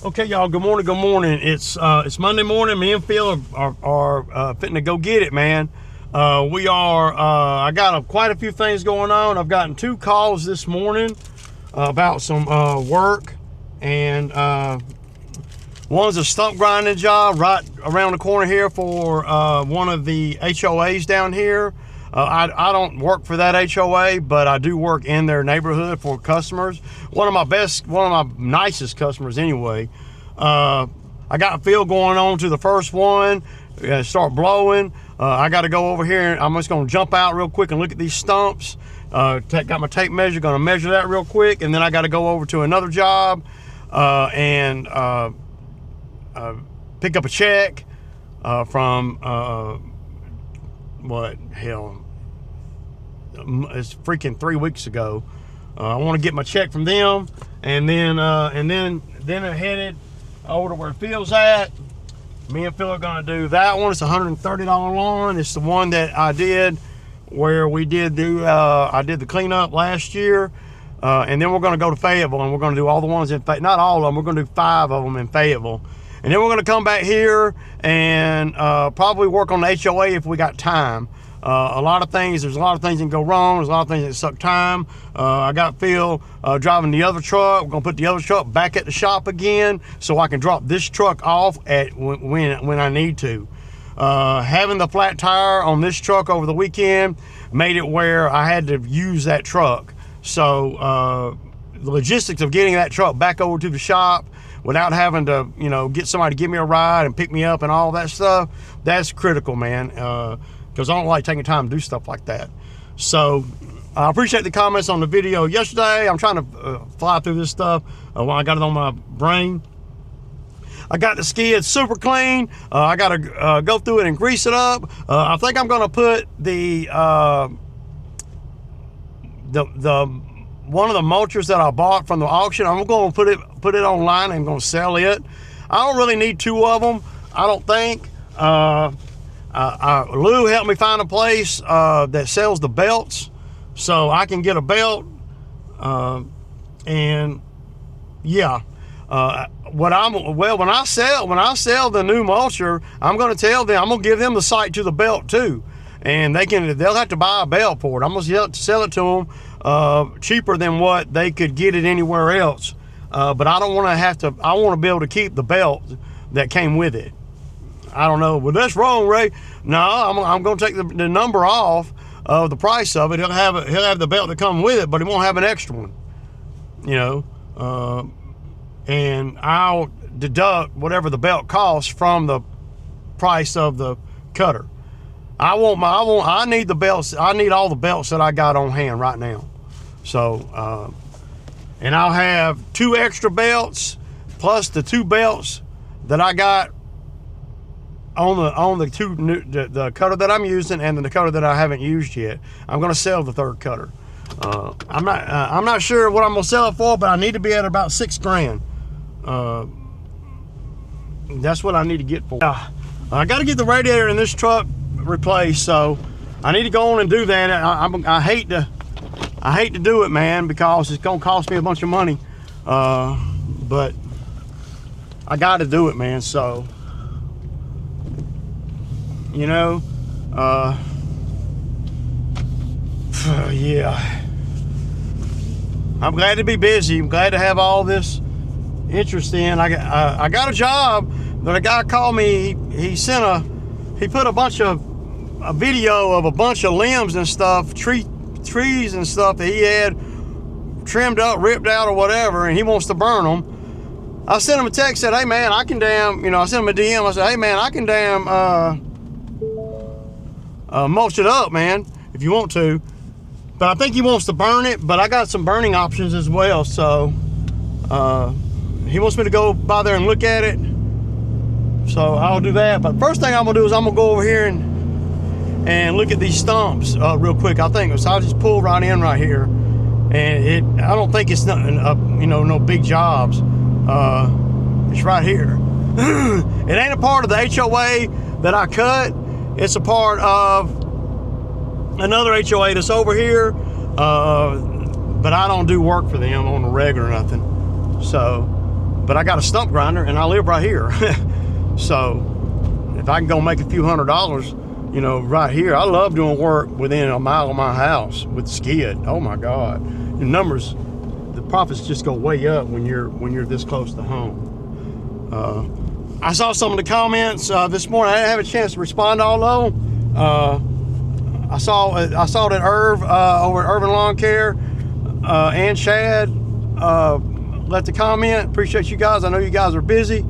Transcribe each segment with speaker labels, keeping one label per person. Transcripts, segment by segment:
Speaker 1: Okay, y'all. Good morning. Good morning. It's Monday morning. Me and Phil are fitting to go get it, man. We are. I got quite a few things going on. I've gotten 2 calls this morning about some work, and one's a stump grinding job right around the corner here for one of the HOAs down here. I don't work for that HOA, but I do work in their neighborhood for customers. One of my nicest customers anyway. I got Phil going on to the first one, start blowing. I got to go over here, and I'm just going to jump out real quick and look at these stumps. Got my tape measure, going to measure that real quick, and then I got to go over to another job and pick up a check from what hell, it's freaking 3 weeks ago. I want to get my check from them, and then I headed over to where Phil's at. Me and Phil are gonna do that one. It's a $130 lawn. It's the one that I did where we did I did the cleanup last year, and then we're gonna go to Fayetteville, and we're gonna do all the ones in not all of them. We're gonna do 5 of them in Fayetteville, and then we're gonna come back here and probably work on the HOA if we got time. There's a lot of things that can go wrong. There's a lot of things that suck time. I got Phil driving the other truck. We're gonna put the other truck back at the shop again so I can drop this truck off at when I need to. Having the flat tire on this truck over the weekend made it where I had to use that truck. So the logistics of getting that truck back over to the shop without having to, get somebody to give me a ride and pick me up and all that stuff, that's critical, man. Because I don't like taking time to do stuff like that. So I appreciate the comments on the video yesterday. I'm trying to fly through this stuff while I got it on my brain. I got the skid super clean. I got to go through it and grease it up. I think I'm going to put the one of the mulchers that I bought from the auction. I'm going to put it online. I'm going to sell it. I don't really need 2 of them, I don't think. Lou helped me find a place that sells the belts, so I can get a belt. And yeah, when I sell the new mulcher, I'm going to tell them, I'm going to give them the site to the belt too, and they'll have to buy a belt for it. I'm going to sell it to them cheaper than what they could get it anywhere else. But I don't want to have to. I want to be able to keep the belt that came with it. I don't know. Well, that's wrong, Ray. No, I'm going to take the number off of the price of it. He'll have the belt that comes with it, but he won't have an extra one. And I'll deduct whatever the belt costs from the price of the cutter. I need the belts. I need all the belts that I got on hand right now. So, and I'll have 2 extra belts plus the 2 belts that I got on the cutter that I'm using and the cutter that I haven't used yet. I'm going to sell the 3rd cutter. I'm not sure what I'm going to sell it for, but I need to be at about $6 grand. That's what I need to get for. I got to get the radiator in this truck replaced, so I need to go on and do that. I hate to do it, man, because it's going to cost me a bunch of money. But I got to do it, man. So. Yeah. I'm glad to be busy. I'm glad to have all this interest in. I got a job, but a guy called me. He put a video of a bunch of limbs and stuff, trees and stuff that he had trimmed up, ripped out, or whatever, and he wants to burn them. I sent him a text, said, "Hey man, I can damn," I sent him a DM. I said, "Hey man, I can damn mulch it up, man, if you want to." But I think he wants to burn it, but I got some burning options as well. So he wants me to go by there and look at it. So I'll do that. But first thing I'm gonna do is I'm gonna go over here and look at these stumps real quick. I think so. I'll just pull right in right here, and I don't think it's nothing, no big jobs. It's right here. It ain't a part of the HOA that I cut. It's a part of another HOA that's over here, but I don't do work for them on the reg or nothing. So but I got a stump grinder and I live right here. So if I can go make a few $100s, you know, right here. I love doing work within a mile of my house with skid. Oh my God, the numbers, the profits just go way up when you're this close to home. I saw some of the comments this morning. I didn't have a chance to respond to all of them. I saw that Irv over at Urban Lawn Care and Chad left a comment. Appreciate you guys. I know you guys are busy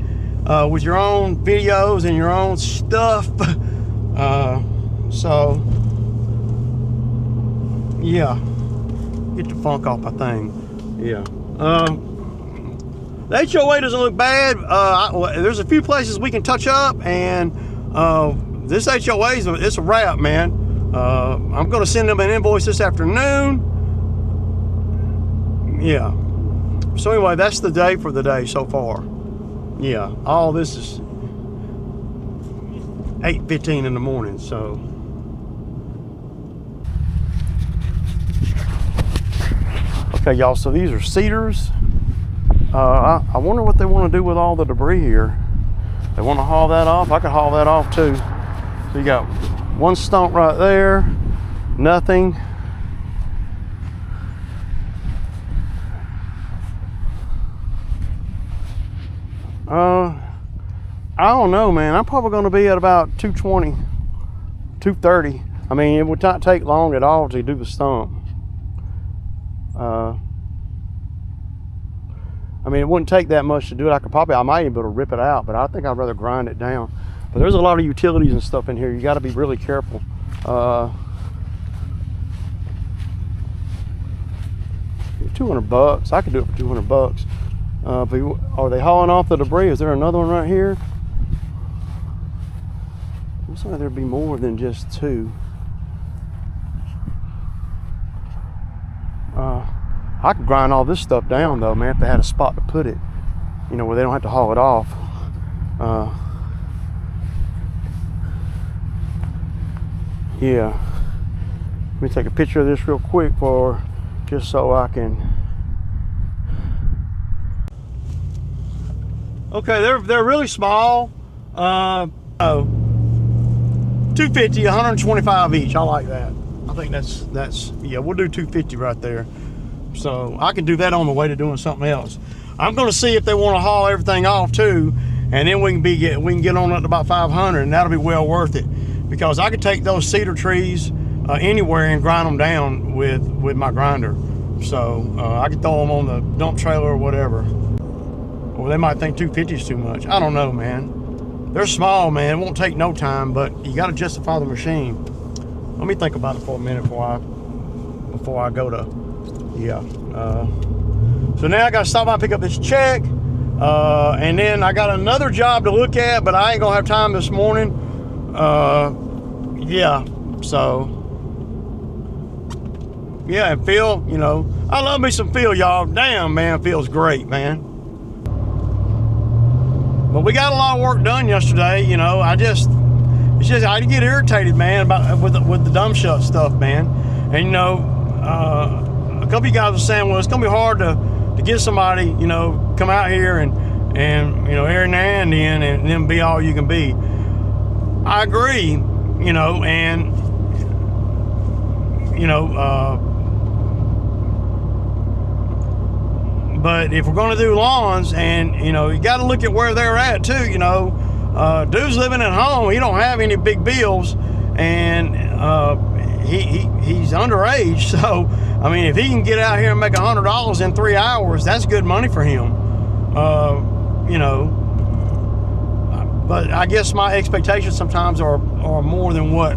Speaker 1: with your own videos and your own stuff. So yeah, get the funk off my thing. Yeah. The HOA doesn't look bad. There's a few places we can touch up, and this HOA it's a wrap, man. I'm gonna send them an invoice this afternoon. Yeah. So anyway, that's the day for the day so far. Yeah, all this is 8:15 in the morning, so. Okay, y'all, so these are cedars. I wonder what they want to do with all the debris here. They want to haul that off. I could haul that off too. So you got one stump right there, nothing. I don't know, man. I'm probably going to be at about 220, 230. I mean, it would not take long at all to do the stump. I mean, it wouldn't take that much to do it. I might even be able to rip it out, but I think I'd rather grind it down. But there's a lot of utilities and stuff in here. You got to be really careful. $200. I could do it for $200. But are they hauling off the debris? Is there another one right here? Looks like there'd be more than just two. I could grind all this stuff down though, man, if they had a spot to put it, you know, where they don't have to haul it off. Yeah. Let me take a picture of this real quick just so I can. Okay, they're really small. 250, 125 each. I like that. I think that's yeah, we'll do 250 right there. So I can do that on the way to doing something else. I'm going to see if they want to haul everything off too, and then we can get on up to about 500, and that'll be well worth it, because I could take those cedar trees anywhere and grind them down with my grinder. So I could throw them on the dump trailer or whatever. Or they might think 250 is too much. I don't know, man. They're small, man. It won't take no time, but you got to justify the machine. Let me think about it for a minute before I go to. Yeah. So now I got to stop by and pick up this check. And then I got another job to look at, but I ain't going to have time this morning. Yeah. So. Yeah, and Phil, you know, I love me some Phil, y'all. Damn, man, Phil's great, man. But we got a lot of work done yesterday, you know. I get irritated, man, about with the dumb shut stuff, man. And you know, a couple of you guys were saying, well, it's gonna be hard to get somebody, you know, come out here and you know, every now and then be all you can be. I agree, you know, and you know, but if we're going to do lawns, and you know, you got to look at where they're at too. You know, dude's living at home. He don't have any big bills, and he's underage. So I mean, if he can get out here and make $100 in 3 hours, that's good money for him. You know, but I guess my expectations sometimes are more than what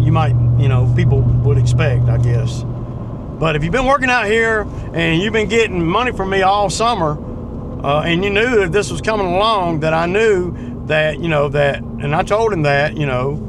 Speaker 1: you might, you know, people would expect, I guess. But if you've been working out here and you've been getting money from me all summer, and you knew that this was coming along, that I knew that, you know, that, and I told him that, you know,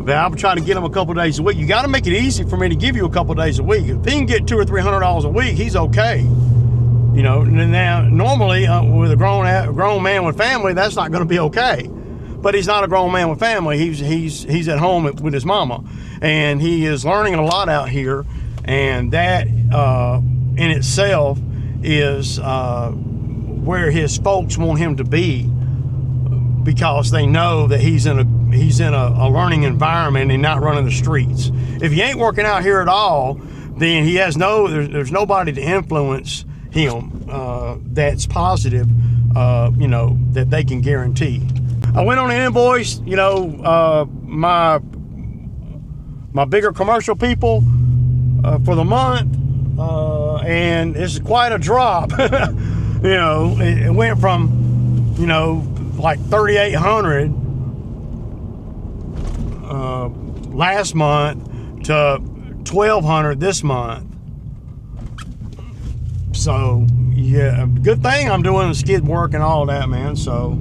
Speaker 1: that I would try to get him a couple days a week. You got to make it easy for me to give you a couple days a week. If he can get $200 or $300 a week, he's okay. You know, now normally with a grown man with family, that's not going to be okay. But he's not a grown man with family. He's at home with his mama, and he is learning a lot out here, and that in itself is where his folks want him to be, because they know that he's in a learning environment and not running the streets. If he ain't working out here at all, then he has there's nobody to influence him that's positive, that they can guarantee. I went on an invoice, my bigger commercial people for the month, and it's quite a drop. It went from, like 3,800 last month to 1,200 this month. So yeah, good thing I'm doing the skid work and all that, man. So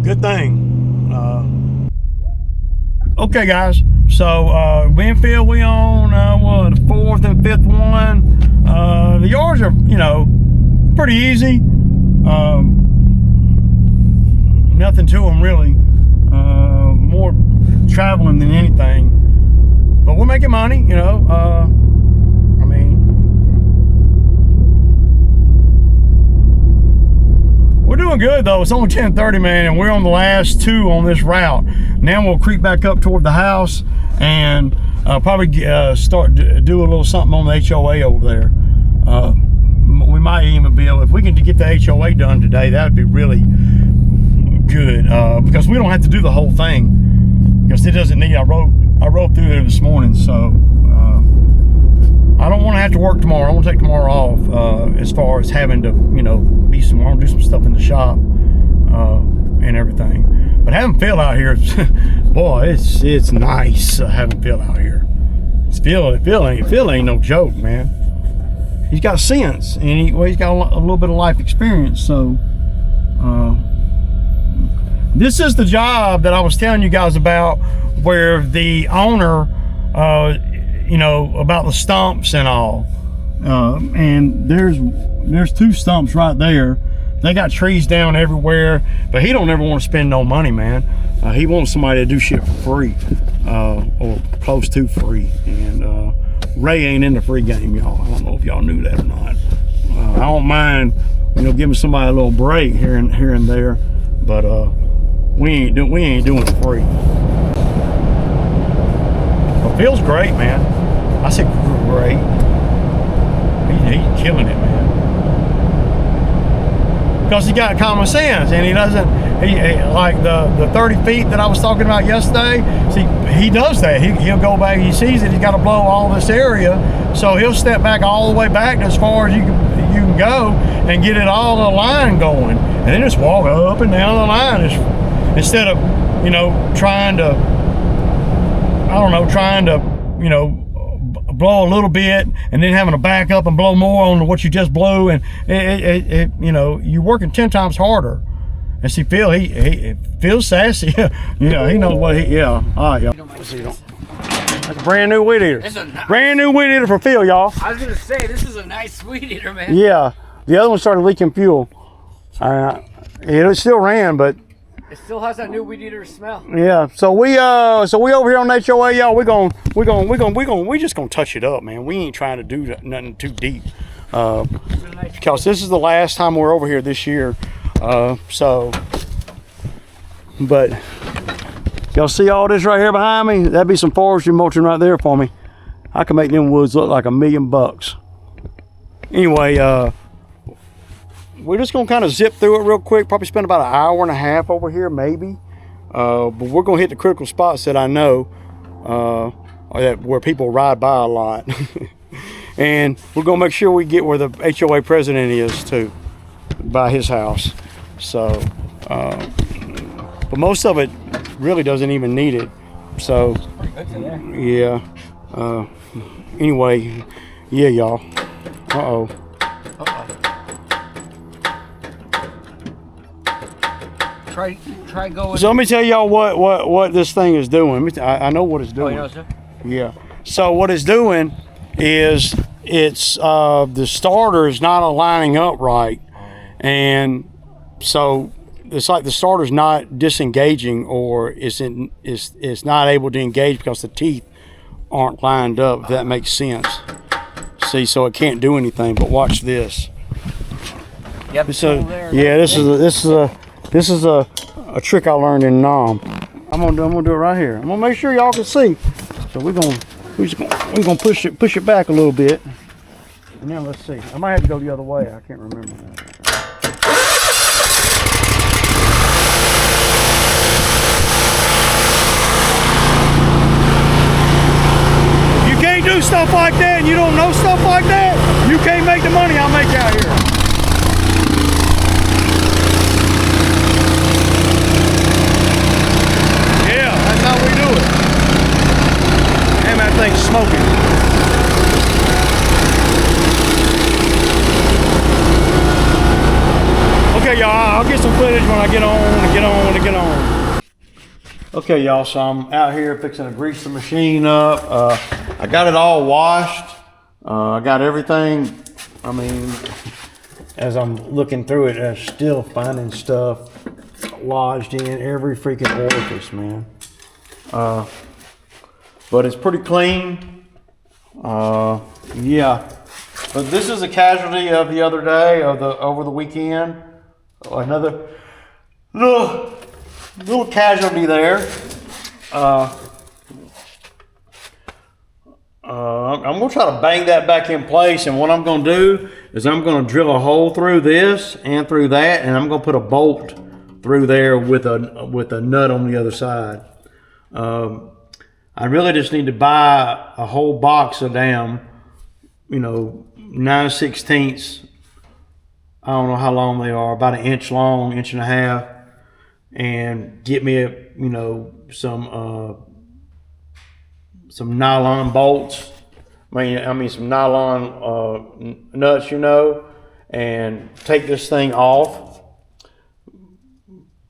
Speaker 1: good thing. Okay, guys. So Winfield, we on the 4th and 5th one. The yards are, pretty easy. Nothing to them really. More traveling than anything. But we're making money, we're doing good though. It's only 10:30, man, and we're on the last 2 on this route. Now we'll creep back up toward the house and probably start do a little something on the HOA over there. We might even be able, if we can get the HOA done today, that would be really good, because we don't have to do the whole thing, because it doesn't need. I rode through there this morning, so I don't want to have to work tomorrow. I want to take tomorrow off, as far as having to, I want to do some stuff in the shop and everything. But having Phil out here, boy, it's nice having Phil out here. Phil ain't no joke, man. He's got sense, and he's got a little bit of life experience. So this is the job that I was telling you guys about, where the owner, about the stumps and all. And there's 2 stumps right there. They got trees down everywhere, but he don't ever want to spend no money, man. He wants somebody to do shit for free, or close to free. And Ray ain't in the free game, y'all. I don't know if y'all knew that or not. I don't mind, giving somebody a little break here and there, but we ain't doing it free. But Phil's great, man. I said great. He's killing it, man. Because he got common sense, and he doesn't. He like the 30 feet that I was talking about yesterday. See, he does that. He'll go back. He sees that he's got to blow all this area, so he'll step back all the way back as far as you can go and get it all the line going, and then just walk up and down the line. Instead of trying to blow a little bit and then having to back up and blow more on what you just blew, and you're working 10 times harder. And see, Phil, he feels sassy. He knows what all right, y'all. That's a brand new weed eater. Brand new weed eater for Phil, y'all.
Speaker 2: I was gonna say, this is a nice weed eater, man.
Speaker 1: Yeah, the other one started leaking fuel. It still ran, but
Speaker 2: it still has that new weed eater smell.
Speaker 1: Yeah, so we over here on HOA, y'all. We just gonna touch it up, man. We ain't trying to do nothing too deep, because this is the last time we're over here this year. But y'all see all this right here behind me? That'd be some forestry mulching right there for me. I can make them woods look like $1 million. Anyway, we're just gonna kind of zip through it real quick. Probably spend about 1.5 hours over here, maybe. But we're gonna hit the critical spots that I know, where people ride by a lot. And we're gonna make sure we get where the HOA president is too, by his house. So, but most of it really doesn't even need it. So, yeah. Anyway, yeah, y'all. Uh-oh.
Speaker 2: Try going.
Speaker 1: So let me tell y'all what this thing is doing. I know what it's doing.
Speaker 2: Oh, you know, sir?
Speaker 1: Yeah. So what it's doing is it's the starter is not aligning up right, and so it's like the starter's not disengaging, or it's not able to engage because the teeth aren't lined up, if that makes sense. See, so it can't do anything. But watch this.
Speaker 2: Yep.
Speaker 1: So yeah, this is a trick I learned in Nam. I'm gonna do it right here. I'm gonna make sure y'all can see. So we're gonna push it back a little bit, and then let's see. I might have to go the other way. I can't remember. If you can't do stuff like that and you don't know stuff like that, you can't make the money I make out here. Yeah, that's how we do it. Damn, that thing's smoking. Okay, y'all, I'll get some footage when I get on. Okay, y'all, so I'm out here fixing to grease the machine up. I got it all washed. I got everything. I mean, as I'm looking through it, I'm still finding stuff lodged in every freaking orifice, man. But it's pretty clean. Yeah. But this is a casualty of the other day, over the weekend. Another little casualty there. I'm gonna try to bang that back in place, and what I'm gonna do is I'm gonna drill a hole through this and through that, and I'm gonna put a bolt through there with a nut on the other side. I really just need to buy a whole box of damn, 9/16. I don't know how long they are, about an inch long, inch and a half, and get me some nylon bolts. I mean some nylon nuts, and take this thing off.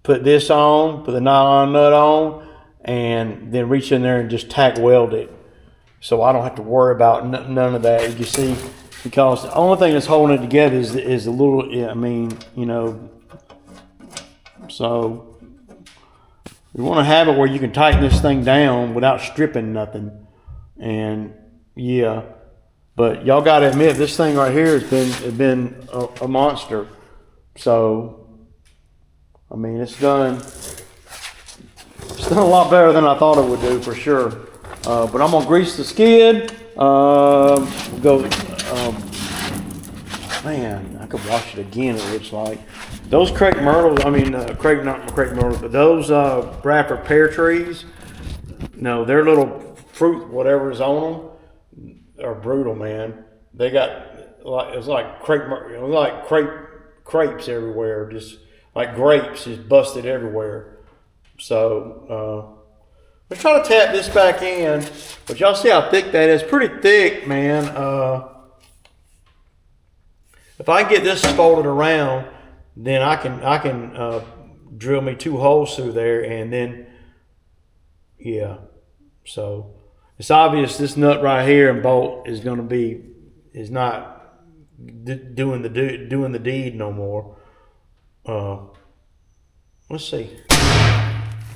Speaker 1: Put this on, put the nylon nut on, and then reach in there and just tack weld it. So I don't have to worry about none of that. You see, because the only thing that's holding it together is the little, so you want to have it where you can tighten this thing down without stripping nothing. And yeah, but y'all got to admit, this thing right here has been a monster. So I mean, it's done a lot better than I thought it would do, for sure. But I'm gonna grease the skid. Man, I could wash it again. It looks like those crepe myrtles. I mean, not crepe myrtles, but those Bradford pear trees. No, their little fruit, whatever is on them, are brutal, man. They got it's like crepes everywhere, just like grapes, just busted everywhere. So we're trying to tap this back in, but y'all see how thick that is? Pretty thick, man. If I get this folded around, then I can drill me 2 holes through there, and then yeah. So it's obvious this nut right here and bolt is not doing the deed no more. Let's see.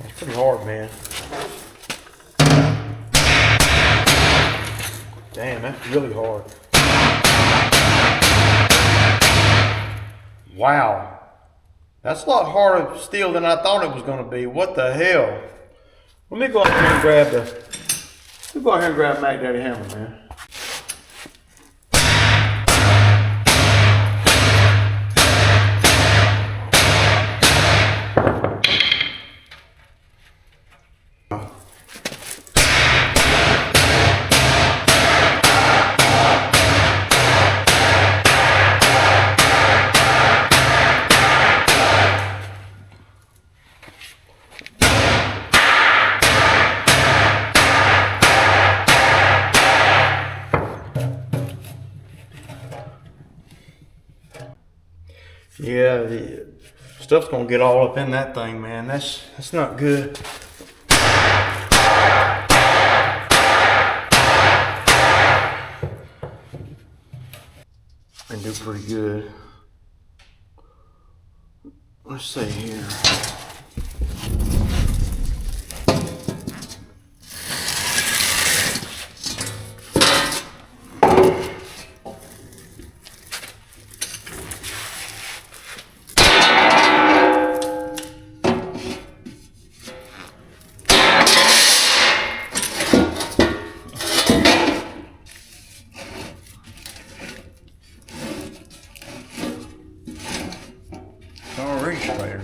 Speaker 1: It's pretty hard, man. Damn, that's really hard. Wow. That's a lot harder steel than I thought it was going to be. What the hell? Let me go out here and grab Mac Daddy hammer, man. Yeah, the stuff's gonna get all up in that thing, man. That's not good. And do pretty good. Let's see here.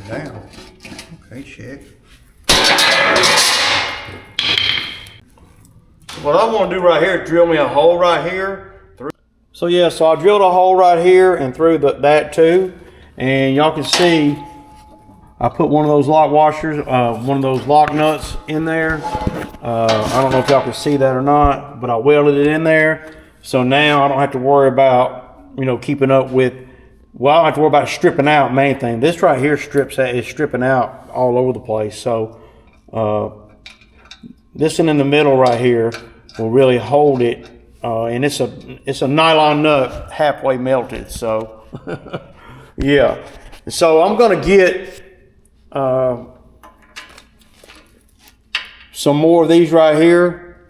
Speaker 3: down. Okay, check.
Speaker 1: What I want to do right here is drill me a hole right here. So yeah, so I drilled a hole right here and through that too. And y'all can see I put one of those lock washers, one of those lock nuts in there. I don't know if y'all can see that or not, but I welded it in there. So now I don't have to worry about, you know, keeping up with, well, I don't have to worry about stripping out, main thing. This right here is stripping out all over the place. So this one in the middle right here will really hold it. And it's a nylon nut halfway melted. So yeah. So I'm gonna get some more of these right here,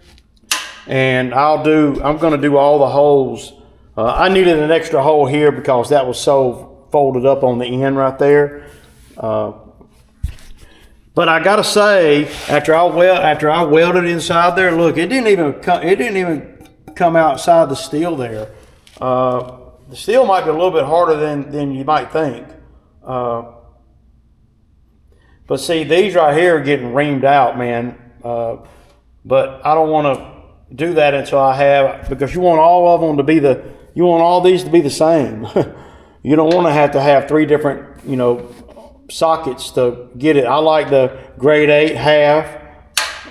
Speaker 1: and I'm gonna do all the holes. I needed an extra hole here because that was so folded up on the end right there. But I gotta say, after I welded inside there, look, it didn't even come outside the steel there. The steel might be a little bit harder than you might think. But see, these right here are getting reamed out, man. But I don't want to do that until I have, because you want all of them to be you want all these to be the same. You don't want to have three different, you know, sockets to get it. I like the grade 8 half,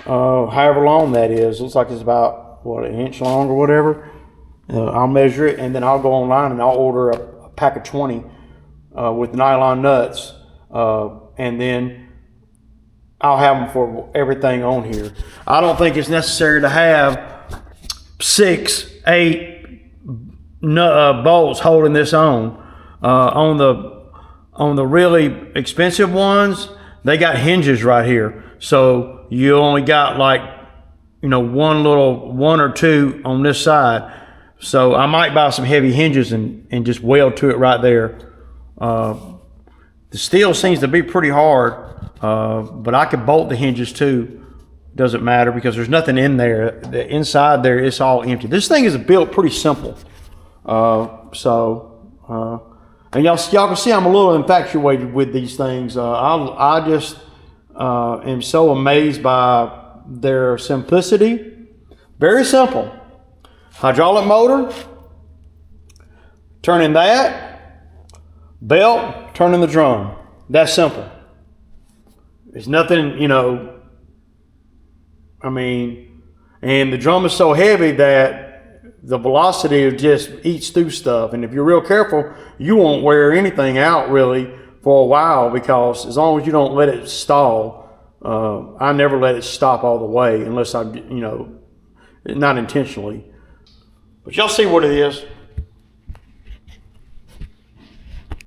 Speaker 1: however long that is. Looks like it's about, what, an inch long or whatever. I'll measure it, and then I'll go online and I'll order a pack of 20 with nylon nuts, and then I'll have them for everything on here. I don't think it's necessary to have 6, 8 bolts holding this on. On the really expensive ones, they got hinges right here, so you only got, like, you know, one or two on this side. So I might buy some heavy hinges and just weld to it right there. The steel seems to be pretty hard, but I could bolt the hinges too. Doesn't matter because there's nothing in there. The inside there, it's all empty. This thing is built pretty simple. And y'all can see I'm a little infatuated with these things. I just am so amazed by their simplicity. Very simple. Hydraulic motor, turning that, belt, turning the drum. That's simple. It's nothing, you know, I mean, and the drum is so heavy that the velocity just eats through stuff. And if you're real careful, you won't wear anything out really for a while, because as long as you don't let it stall, I never let it stop all the way unless I, you know, not intentionally. But y'all see what it is.